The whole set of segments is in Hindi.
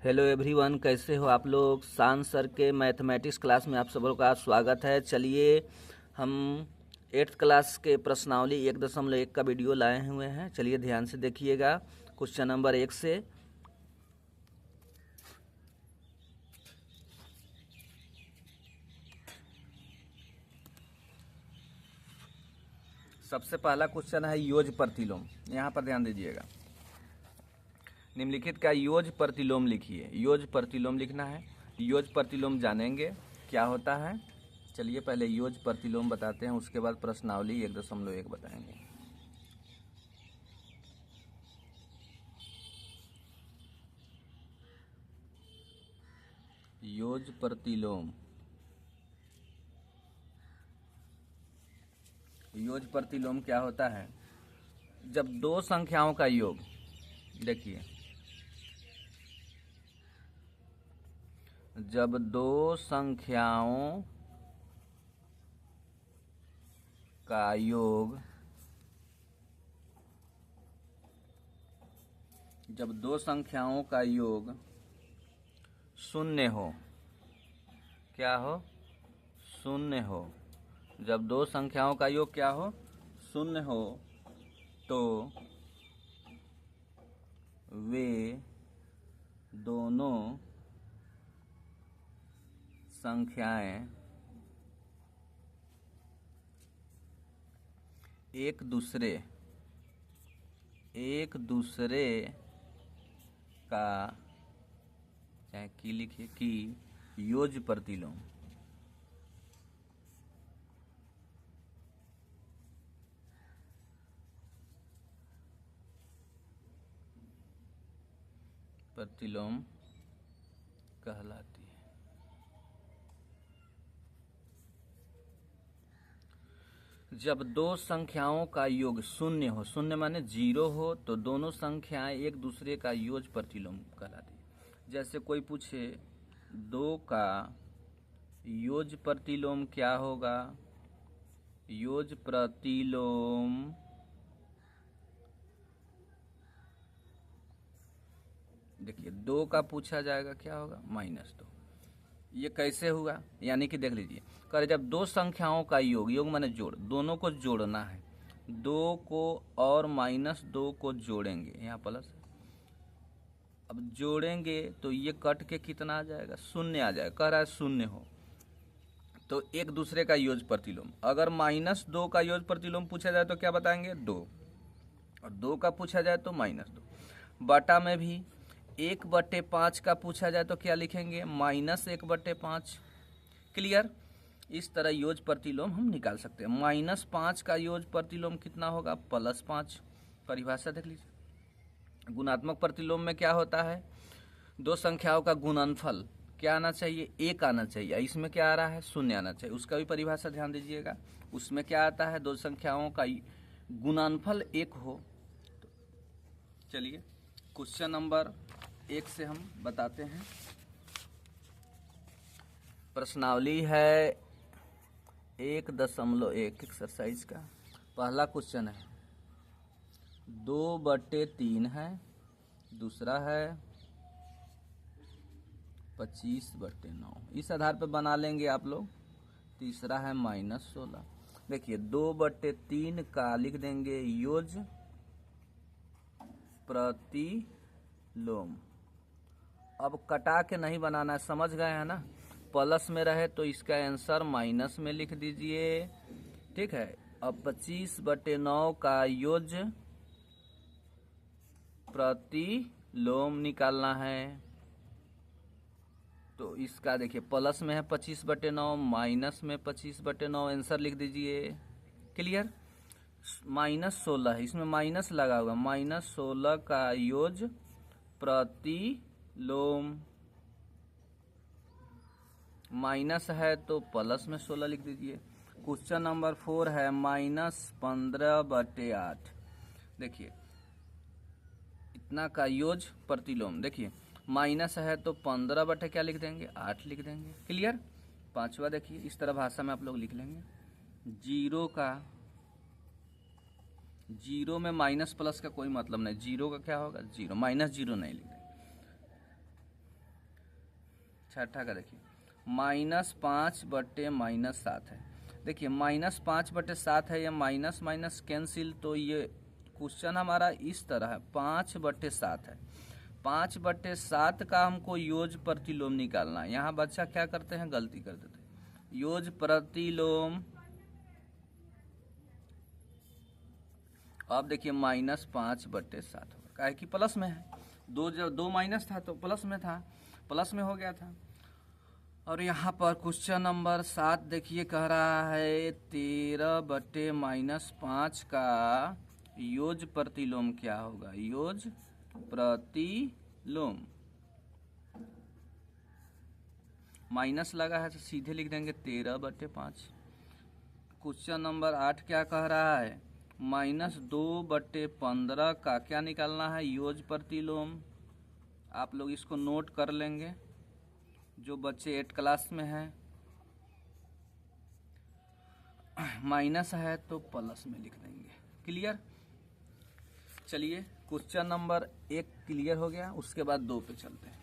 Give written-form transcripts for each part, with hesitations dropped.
हेलो एवरीवन, कैसे हो आप लोग। शान सर के मैथमेटिक्स क्लास में आप सबों का स्वागत है। चलिए हम 8th क्लास के प्रश्नावली 1.1 का वीडियो लाए हुए हैं। चलिए ध्यान से देखिएगा। क्वेश्चन नंबर 1 से सबसे पहला क्वेश्चन है योज प्रतिलोम। यहाँ पर ध्यान दीजिएगा। निम्नलिखित का योज प्रतिलोम लिखिए। योज प्रतिलोम लिखना है। योज प्रतिलोम जानेंगे क्या होता है। चलिए पहले योज प्रतिलोम बताते हैं, उसके बाद प्रश्नावली 1.1 बताएंगे। योज प्रतिलोम। योज प्रतिलोम क्या होता है? जब दो संख्याओं का योग, देखिए, जब दो संख्याओं का योग, जब दो संख्याओं का योग शून्य हो, क्या हो? शून्य हो। जब दो संख्याओं का योग क्या हो? शून्य हो, तो वे दोनों संख्याएं एक दूसरे का, चाहे की लिखिए, की योज प्रतिलोम। प्रतिलोम कहलाती है। जब दो संख्याओं का योग शून्य हो, शून्य माने 0 हो, तो दोनों संख्याएं एक दूसरे का योज प्रतिलोम कहलाती है। जैसे कोई पूछे 2 का योज प्रतिलोम क्या होगा? योज प्रतिलोम देखिए 2 का पूछा जाएगा, क्या होगा? -2। ये कैसे हुआ? यानी कि देख लीजिए, कर जब दो संख्याओं का योग, योग माने जोड़, दोनों को जोड़ना है, 2 को और -2 को जोड़ेंगे, यहाँ प्लस है। अब जोड़ेंगे तो ये कट के कितना आ जाएगा? शून्य आ जाएगा। कह रहा है शून्य हो, तो एक दूसरे का योज प्रतिलोम। अगर -2 का योज प्रतिलोम पूछा जाए तो क्या बताएंगे? 2। और 2 का पूछा जाए तो -2। बटा में भी 1/5 का पूछा जाए तो क्या लिखेंगे? -1/5। क्लियर? इस तरह योज प्रतिलोम हम निकाल सकते हैं। -5 का योज प्रतिलोम कितना होगा? +5। परिभाषा देख लीजिए। गुणात्मक प्रतिलोम में क्या होता है? दो संख्याओं का गुणनफल क्या आना चाहिए? 1 आना चाहिए। इसमें क्या आ रहा है? 0 आना चाहिए। उसका भी परिभाषा ध्यान दीजिएगा। उसमें क्या आता है? दो संख्याओं का गुणनफल 1 हो। तो चलिए क्वेश्चन नंबर 1 से हम बताते हैं। प्रश्नावली है 1.1 एक्सरसाइज का। पहला क्वेश्चन है 2/3 है, दूसरा है 25/9। इस आधार पे बना लेंगे आप लोग। तीसरा है -16। देखिए 2/3 का लिख देंगे योज प्रतिलोम। अब कटा के नहीं बनाना है, समझ गए हैं ना? प्लस में रहे तो इसका आंसर माइनस में लिख दीजिए, ठीक है। अब 25/9 का योज प्रतिलोम निकालना है, तो इसका देखिए प्लस में है 25/9, माइनस में 25/9, आंसर लिख दीजिए। क्लियर? -16 है, इसमें माइनस लगा हुआ। -16 का योज प्रतिलोम, माइनस है तो प्लस में 16 लिख दीजिए। क्वेश्चन नंबर 4 है -15/8। देखिए इतना का योज प्रतिलोम। देखिए माइनस है तो 15 क्या लिख देंगे? 8 लिख देंगे। क्लियर? पांचवा देखिए, इस तरह भाषा में आप लोग लिख लेंगे। 0 में माइनस प्लस का कोई मतलब नहीं। 0 का क्या होगा? 0। -0 नहीं लिख देंगे। छठा का देखिए -5/-7 है। देखिए -5/7 है, ये माइनस माइनस कैंसिल, तो ये क्वेश्चन हमारा इस तरह है 5/7 है। 5/7 का हमको योज प्रतिलोम निकालना है। यहाँ बच्चा क्या करते हैं, गलती कर देते हैं। योज प्रतिलोम, अब देखिए -5/7 होगा, काहे कि प्लस में है। जब दो माइनस था तो प्लस में था, प्लस में हो गया था। और यहाँ पर क्वेश्चन नंबर 7 देखिए कह रहा है 13/-5 का योज प्रतिलोम क्या होगा। योज प्रतिलोम, माइनस लगा है तो सीधे लिख देंगे 13/5। क्वेश्चन नंबर 8 क्या कह रहा है, -2/15 का क्या निकालना है, योज प्रतिलोम। आप लोग इसको नोट कर लेंगे जो बच्चे 8 क्लास में हैं। माइनस है तो प्लस में लिख देंगे। क्लियर। चलिए क्वेश्चन नंबर 1 क्लियर हो गया, उसके बाद 2 पे चलते हैं।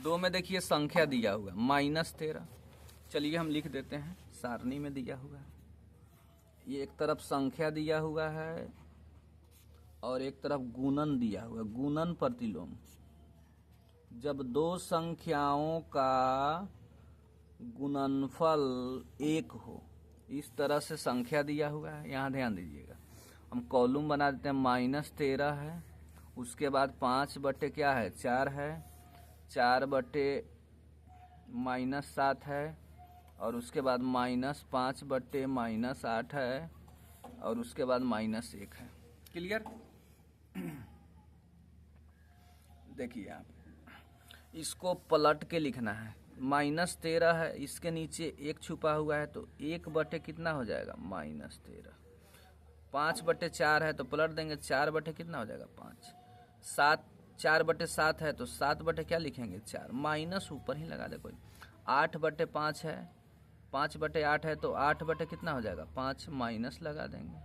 2 में देखिए संख्या दिया हुआ -13। चलिए हम लिख देते हैं, सारणी में दिया हुआ है। ये एक तरफ संख्या दिया हुआ है और एक तरफ गुणन दिया हुआ है, गुणन प्रतिलोम। जब दो संख्याओं का गुणनफल 1 हो, इस तरह से संख्या दिया हुआ है। यहाँ ध्यान दीजिएगा, हम कॉलम बना देते हैं। -13 है, उसके बाद 5 क्या है, 4 है, 4/-7 है, और उसके बाद -5/-8 है, और उसके बाद -1 है। क्लियर। देखिए आप इसको पलट के लिखना है। -13 है, इसके नीचे 1 छुपा हुआ है, तो 1 कितना हो जाएगा, -13। 5/4 है तो पलट देंगे, 4 कितना हो जाएगा, 5। 4/7 है तो 7 क्या लिखेंगे, 4। माइनस ऊपर ही लगा दे कोई। 8/5 है, 5/8 है तो 8 कितना हो जाएगा, 5। माइनस लगा देंगे।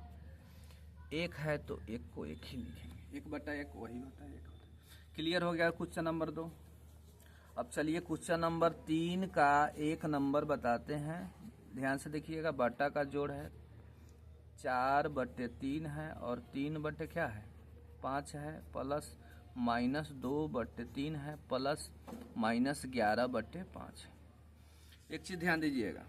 1 है तो 1 को 1 ही लिखेंगे, 1/1 वही होता है, 1 होता है। क्लियर हो गया क्वेश्चन नंबर 2। अब चलिए क्वेश्चन नंबर 3 का 1 नंबर बताते हैं। ध्यान से देखिएगा, बटा का जोड़ है, 4/3 है, और 3 क्या है, 5 है, प्लस -2/3 है, प्लस -11/5 है। एक चीज ध्यान दीजिएगा,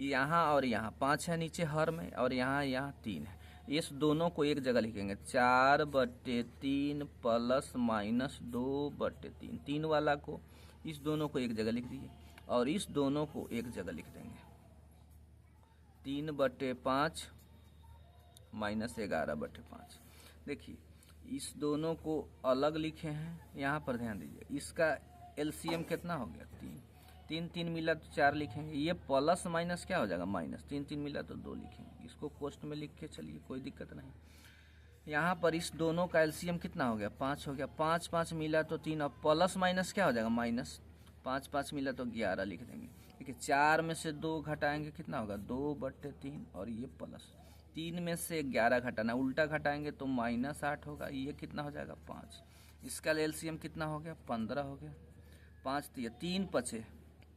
यहाँ और यहाँ 5 है नीचे हर में, और यहाँ 3 है। इस दोनों को एक जगह लिखेंगे, 4/3 प्लस -2/3। 3 वाला को, इस दोनों को एक जगह लिख दीजिए, और इस दोनों को एक जगह लिख देंगे। 3/5 -11/5। देखिए इस दोनों को अलग लिखे हैं। यहाँ पर ध्यान दीजिए, इसका एलसीएम कितना हो गया, 3। 3 मिला तो 4 लिखेंगे। ये प्लस माइनस क्या हो जाएगा, माइनस। 3 मिला तो 2 लिखेंगे। इसको कोष्ट में लिख के चलिए, कोई दिक्कत नहीं। यहाँ पर इस दोनों का एलसीएम कितना हो गया, 5 हो गया। 5 मिला तो 3, और प्लस माइनस क्या हो जाएगा, माइनस। 5 मिला तो 11 लिख देंगे। देखिए 4 में से 2 घटाएंगे कितना होगा, 2/3, और ये प्लस। 3 में से 11 घटाना, उल्टा घटाएंगे तो -8 होगा। ये कितना हो जाएगा, 5। इसका एलसीएम कितना हो गया, 15 हो गया। 5 3 पचे,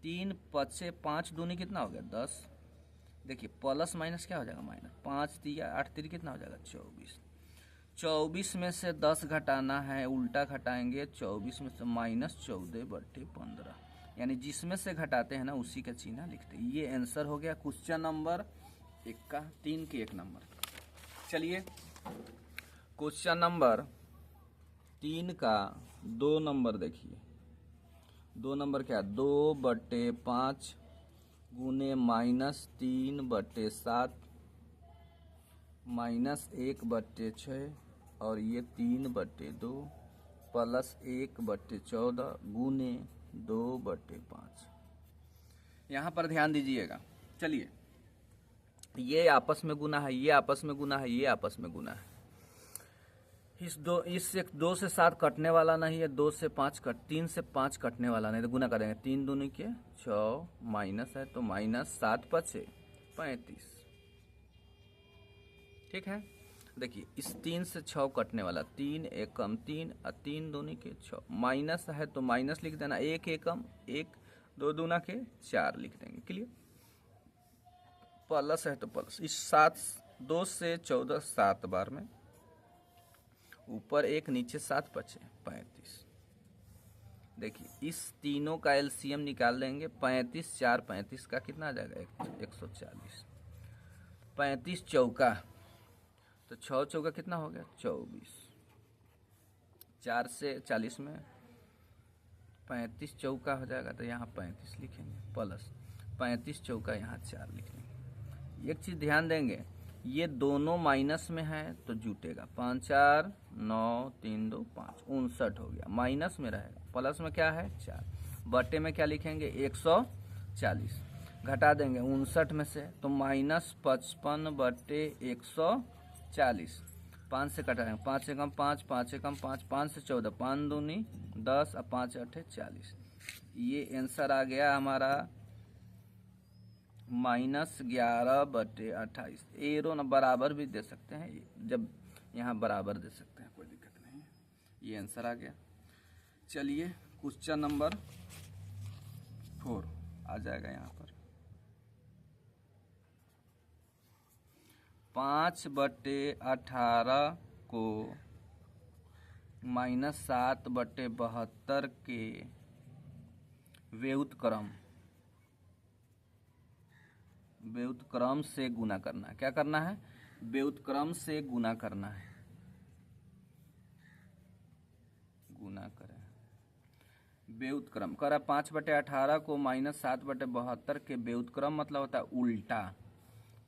3 पचे 5 दूनी कितना हो गया, 10। देखिए प्लस माइनस क्या हो जाएगा, माइनस। 5 8 3 कितना हो जाएगा, 24। 24 में से 10 घटाना है, उल्टा घटाएंगे। 24 में से -14/15, यानी जिसमें से घटाते हैं ना उसी का चिन्ह लिखते हैं। ये आंसर हो गया क्वेश्चन नंबर 1 का, 3 के 1 नंबर। चलिए क्वेश्चन नंबर 3 का 2 नंबर देखिए। 2 नंबर क्या, 2/5 गुने -3/7 -1/6, और ये 3/2 प्लस 1/14 गुने 2/5। यहाँ पर ध्यान दीजिएगा। चलिए ये आपस में गुना है, ये आपस में गुना है, ये आपस में गुना है। इससे 2 से 7 कटने वाला नहीं है, 2 से 5 3 से 5 कटने वाला नहीं, तो गुना करेंगे। 3 दूनी के 6, माइनस है तो -7/5 35। ठीक है। देखिए इस 3 से 6 कटने वाला, 3 एकम 3 और 3 दूनी के 6, माइनस है तो माइनस लिख देना, 1 एकम 1, 2 दूना के 4 लिख देंगे। क्लियर। प्लस है तो प्लस, इस 7 2 से 14 7 बार में, ऊपर 1 नीचे 7 बचे 35। देखिए इस तीनों का एलसीएम निकाल लेंगे, 35 4 35 का कितना आ जाएगा 140। 35 चौका तो 6 चौका कितना हो गया 24, 4 से 40 में 35 चौका हो जाएगा, तो यहाँ 35 लिखेंगे, प्लस 35 चौका यहाँ 4 लिखेंगे। एक चीज़ ध्यान देंगे, ये दोनों माइनस में है तो जुटेगा, 5 4 9 3 2 5 59 हो गया, माइनस में रहेगा। प्लस में क्या है 4, बटे में क्या लिखेंगे 140, घटा देंगे 59 में से तो -55 बटे 140, 5 से कटाएंगे, 5 एकम 5 5 एकम 5, 5 से 14, 5 दूनी 10 और 5 8 40। ये आंसर आ गया हमारा -11 बटे 28। एरो न बराबर भी दे सकते हैं, जब यहाँ बराबर दे सकते हैं, कोई दिक्कत नहीं है। ये आंसर आ गया। चलिए क्वेश्चन नंबर 4 आ जाएगा यहाँ पर, 5 बटे 18 को -7 बटे 72 के व्युत्क्रम से गुना करना है। क्या करना है, व्युत्क्रम से गुना करना है। गुना करें, व्युत्क्रम करा, 5 बटे 18 को -7 बटे 72 के व्युत्क्रम मतलब होता है उल्टा।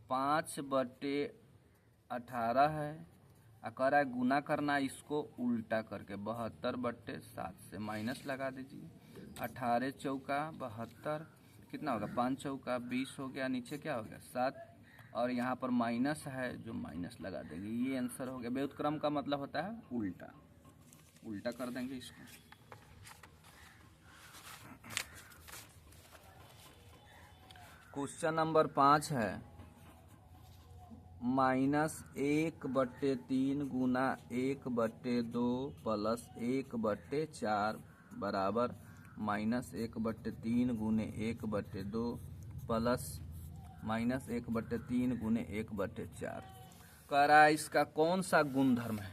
5 बटे 18 है, करा गुना करना इसको उल्टा करके, 72 बटे 7 से माइनस लगा दीजिए, 18 चौका 72, कितना होगा 5 चौका 20 हो गया, नीचे क्या हो गया 7, और यहाँ पर माइनस है जो माइनस लगा देंगे। ये आंसर हो गया। व्युत्क्रम का मतलब होता है उल्टा, उल्टा कर देंगे इसको। क्वेश्चन नंबर 5 है, -1 बटे 3 गुना 1 बटे 2 प्लस 1 बटे 4 बराबर -1 बटे 3 गुने 1 बटे 2 प्लस -1 बटे 3 गुने 1 बटे 4। कह रहा है इसका कौन सा गुणधर्म है,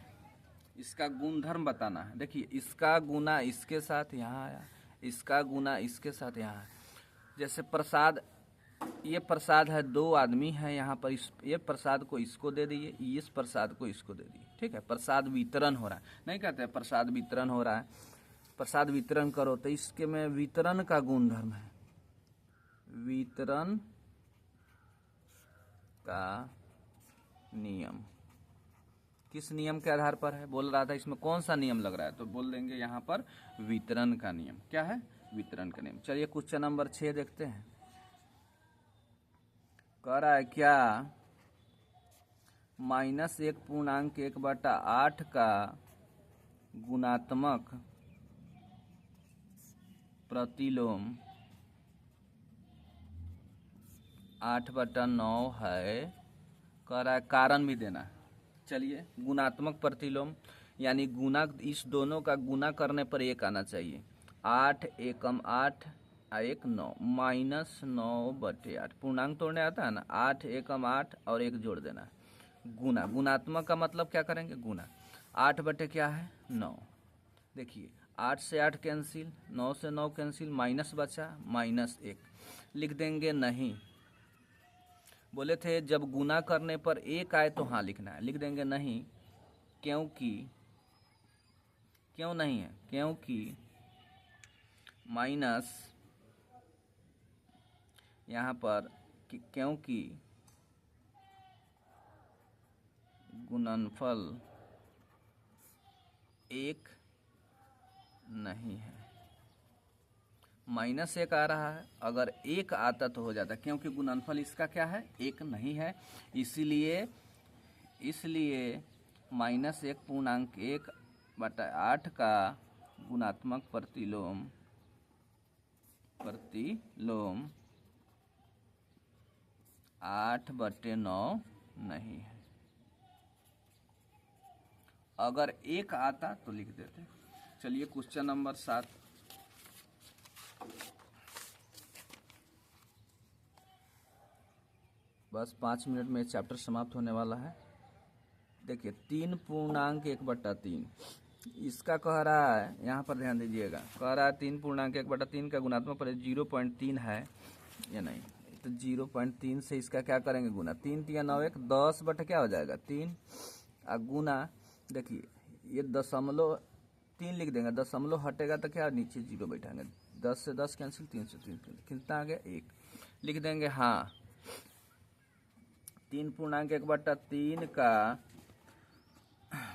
इसका गुणधर्म बताना है। देखिए इसका गुना इसके साथ यहाँ आया, इसका गुना इसके साथ यहाँ आया। जैसे प्रसाद, ये प्रसाद है, 2 आदमी है यहाँ पर, ये प्रसाद को इसको दे दिए, इस प्रसाद को इसको दे दिए, ठीक है। प्रसाद वितरण हो रहा है, नहीं कहते हैं प्रसाद वितरण हो रहा है, प्रसाद वितरण करो, तो इसके में वितरण का गुणधर्म है, वितरण का नियम। किस नियम के आधार पर है, बोल रहा था इसमें कौन सा नियम लग रहा है, तो बोल देंगे यहाँ पर वितरण का नियम। क्या है, वितरण का नियम। चलिए क्वेश्चन नंबर 6 देखते हैं। कह रहा है क्या -1 पूर्णांक 1/8 का गुणात्मक प्रतिलोम 8/9 है। कह रहा है कारण भी देना है। चलिए गुणात्मक प्रतिलोम यानी गुना, इस दोनों का गुना करने पर 1 आना चाहिए, 8 एकम 8 1 9, -9 बटे 8, पूर्णांक तोड़ने आता है ना, 8 एकम 8 और 1 जोड़ देना है। गुना, गुणात्मक का मतलब क्या करेंगे गुना, 8 बटे क्या है 9। देखिए 8 से 8 कैंसिल, 9 से 9 कैंसिल, माइनस बचा -1, लिख देंगे नहीं। बोले थे जब गुना करने पर 1 आए तो हाँ लिखना है, लिख देंगे नहीं, क्योंकि क्यों नहीं है, क्योंकि माइनस यहाँ पर क्योंकि गुणनफल 1 नहीं है। -1 आ रहा है, अगर 1 आता तो हो जाता, क्योंकि गुणनफल इसका क्या है 1 नहीं है, इसीलिए -1 पूर्णांक 1/8 का गुणात्मक प्रतिलोम 8/9 नहीं है। अगर 1 आता तो लिख देते। चलिए क्वेश्चन नंबर 7। बस 5 मिनट में चैप्टर समाप्त होने वाला है। देखिए 3.1/3 इसका कह रहा है, यहाँ पर ध्यान दीजिएगा, कह रहा है 3.1/3 का गुणात्मक पर 0.3 है या नहीं, तो 0.3 से इसका क्या करेंगे गुना, 3 3 9 1 10 बटे क्या हो जाएगा 3 गुना। देखिए ये दशमलव 3 लिख देंगे, दशमलव हटेगा तो क्या नीचे 0 बैठाएंगे, 10 से 10 कैंसिल, 3 से 3 कितना आ गया 1 लिख देंगे। हाँ 3.1/3 का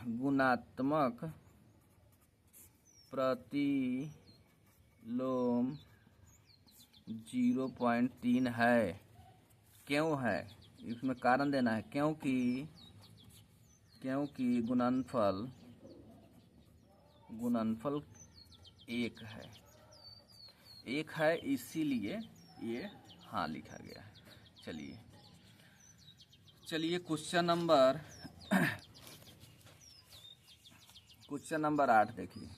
गुणात्मक प्रतिलोम 0.3 है। क्यों है इसमें कारण देना है, क्योंकि गुणनफल 1 है इसीलिए ये हाँ लिखा गया है। चलिए क्वेश्चन नंबर 8 देखिए,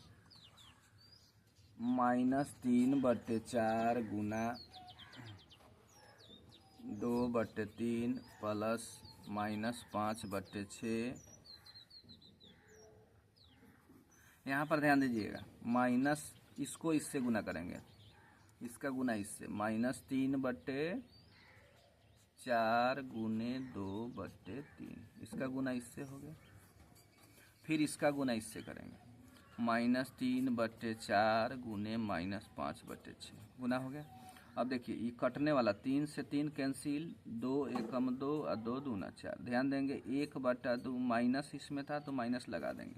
-3/4 गुना 2/3 प्लस -5/6। यहाँ पर ध्यान दीजिएगा, माइनस इसको इससे गुना करेंगे, इसका गुना इससे, -3/4 गुने 2/3 इसका गुना इससे हो गया। फिर इसका गुना इससे करेंगे, -3/4 गुने -5/6 गुना हो गया। अब देखिए ये कटने वाला, 3 से 3 कैंसिल, 2 एकम 2 और 2 दूना 4। ध्यान देंगे 1/2 माइनस इसमें था तो माइनस लगा देंगे,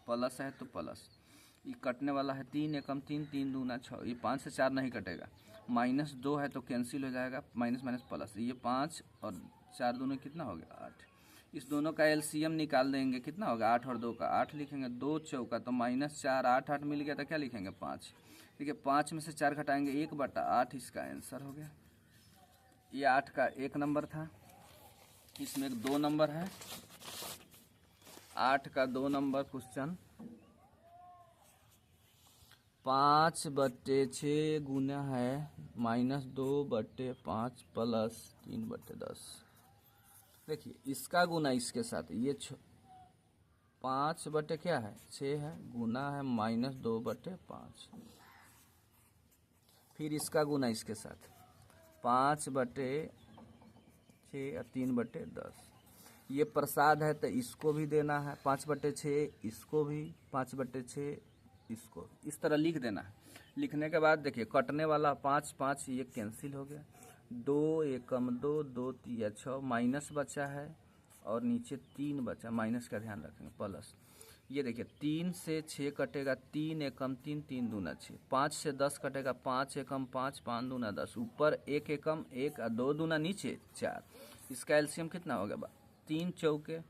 प्लस है तो प्लस। ये कटने वाला है 3 एकम 3, 3 दूना 6, ये 5 से 4 नहीं कटेगा, -2 है तो कैंसिल हो जाएगा, माइनस माइनस प्लस, ये 5 और 4 दोनों कितना हो गया 8। इस दोनों का एलसीएम निकाल देंगे, कितना होगा 8 और 2 का 8 लिखेंगे, 2 चौका तो -4, 8 8 मिल गया तो क्या लिखेंगे 5। देखिए 5 में से 4 घटाएंगे 1/8, इसका आंसर हो गया। ये 8 का 1 नंबर था, इसमें एक 2 नंबर है, 8 का 2 नंबर क्वेश्चन, 5/6 गुना है -2/5 प्लस 3/10। देखिए इसका गुना इसके साथ, ये 5 बटे क्या है 6 है, गुना है -2/5, फिर इसका गुना इसके साथ 5/6 और 3/10। ये प्रसाद है तो इसको भी देना है 5/6, इसको भी 5/6, इसको इस तरह लिख देना है। लिखने के बाद देखिए कटने वाला 5 5 ये कैंसिल हो गया, 2 एकम 2, 2 3 6 माइनस बचा है और नीचे 3 बचा, माइनस का ध्यान रखेंगे, प्लस। ये देखिए 3 से 6 कटेगा, 3 एकम 3, 3 दूना 6, 5 से 10 कटेगा, 5 एकम 5, 5 दूना 10, ऊपर 1 एकम 1 और 2 दूना नीचे 4। इसका एलसीएम कितना हो गया 3 चौके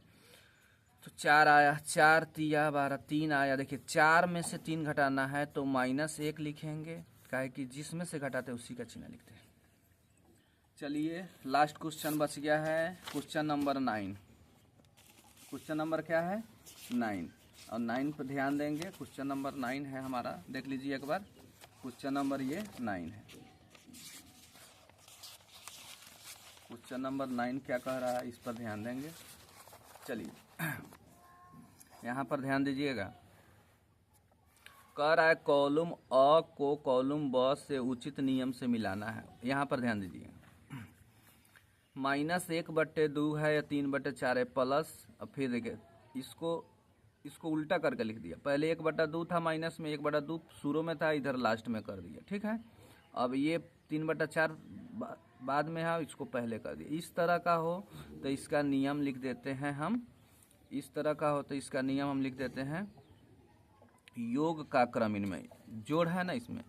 तो 4 आया, 4 3 12, 3 आया। देखिए 4 में से 3 घटाना है तो -1 लिखेंगे, काहे कि जिसमें से घटाते उसी का चिन्ह लिखते हैं। चलिए लास्ट क्वेश्चन बच गया है, क्वेश्चन नंबर 9। क्वेश्चन नंबर क्या है 9, और 9 पर ध्यान देंगे। क्वेश्चन नंबर 9 है हमारा, देख लीजिए एक बार, क्वेश्चन नंबर ये 9 है। क्वेश्चन नंबर 9 क्या कह रहा है इस पर ध्यान देंगे। चलिए यहाँ पर ध्यान दीजिएगा, कह रहा है कॉलम अ को कॉलम ब से उचित नियम से मिलाना है। यहाँ पर ध्यान दीजिए, -1/2 है या 3/4 है प्लस, अब फिर देखिए इसको उल्टा करके लिख दिया, पहले 1/2 था माइनस में, 1/2 शुरू में था, इधर लास्ट में कर दिया, ठीक है। अब ये 3/4 बाद में है, इसको पहले कर दिया। इस तरह का हो तो इसका नियम लिख देते हैं हम, इस तरह का हो तो इसका नियम हम लिख देते हैं योग का क्रम, इनमें जोड़ है ना, इसमें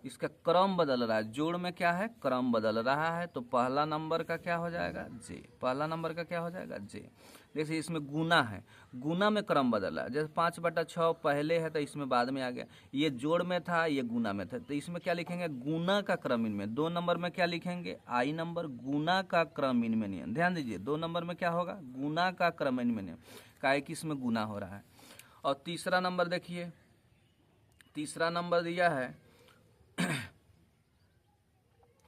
इसका क्रम बदल रहा है, जोड़ में क्या है क्रम बदल रहा है, तो पहला नंबर का क्या हो जाएगा जे, पहला नंबर का क्या हो जाएगा जे। जैसे इसमें गुना है, गुना में क्रम बदला, जैसे 5/6 पहले है तो इसमें बाद में आ गया, ये जोड़ में था ये गुना में था, तो इसमें क्या लिखेंगे गुना का क्रम इनमें। 2 नंबर में क्या लिखेंगे आई नंबर, गुना का क्रम इनमें नियम। ध्यान दीजिए 2 नंबर में क्या होगा गुना का क्रम इनमें नियम, काहे कि इसमें गुना हो रहा है। और तीसरा नंबर देखिए, तीसरा नंबर दिया है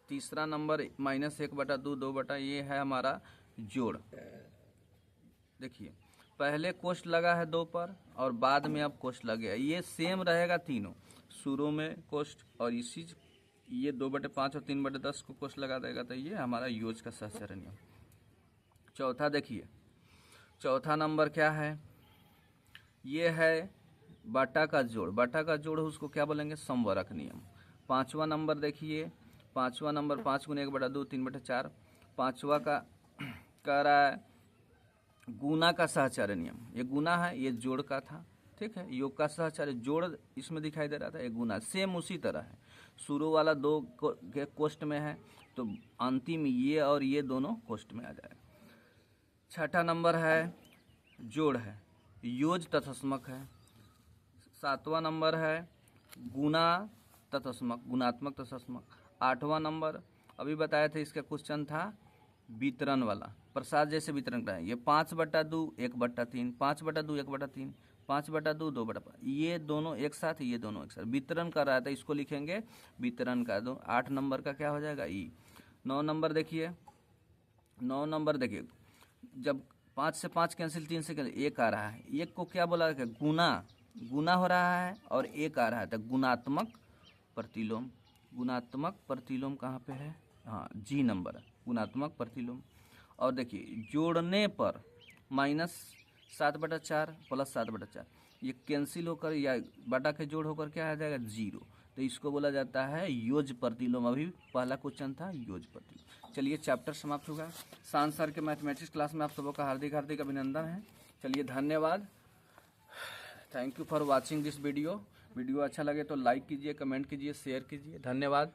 तीसरा नंबर -1/2 2/, ये है हमारा जोड़। देखिए पहले कोष्ट लगा है 2 पर और बाद में अब कोष्ट लग गया, ये सेम रहेगा तीनों, शुरू में कोष्ट और इसी ये 2/5 और 3/10 को कोष्ट लगा देगा, तो ये हमारा योज का सहचर्य नियम। चौथा देखिए, चौथा नंबर क्या है, ये है बटा का जोड़। बटा का जोड़ उसको क्या बोलेंगे, समवरक नियम। पांचवा नंबर देखिए, पांचवा नंबर 5 × 1/2 3/4। पांचवा का कह रहा है गुना का सहचर्य नियम। ये गुना है, ये जोड़ का था, ठीक है। योग का सहचर्य जोड़ इसमें दिखाई दे रहा था, ये गुना सेम उसी तरह है। शुरू वाला 2 के कोष्ट में है तो अंतिम ये और ये दोनों कोष्ट में आ जाएगा। छठा नंबर है जोड़ है, योज तत्समक है। सातवां नंबर है गुना तत्समक, गुणात्मक तत्समक। आठवां नंबर अभी बताया था, इसका क्वेश्चन था वितरण वाला, प्रसाद जैसे वितरण का है। ये 5/2 1/3, 5/2 1/3, 5/2 2/5, ये दोनों एक साथ, ये दोनों एक साथ वितरण कर रहा था, इसको लिखेंगे वितरण का दो। 8 नंबर का क्या हो जाएगा, ई। 9 नंबर देखिए, 9 नंबर देखिए, जब 5 से 5 कैंसिल, 3 से कैंसिल, 1 आ रहा है, 1 को क्या बोला है, गुना, गुना हो रहा है और 1 आ रहा है, तो गुणात्मक प्रतिलोम। गुणात्मक प्रतिलोम कहाँ पे है, हाँ जी नंबर, गुणात्मक प्रतिलोम। और देखिए जोड़ने पर -7/4 +7/4, ये कैंसिल होकर या बटा के जोड़ होकर क्या आ जाएगा, 0, तो इसको बोला जाता है योज प्रतिलोम। अभी पहला क्वेश्चन था योज प्रतिलोम। चलिए चैप्टर समाप्त होगा। सांस सर के मैथमेटिक्स क्लास में आप सबों का हार्दिक हार्दिक अभिनंदन है। चलिए धन्यवाद, thank you for watching this video. Video अच्छा लगे तो लाइक कीजिए, कमेंट कीजिए, शेयर कीजिए। धन्यवाद।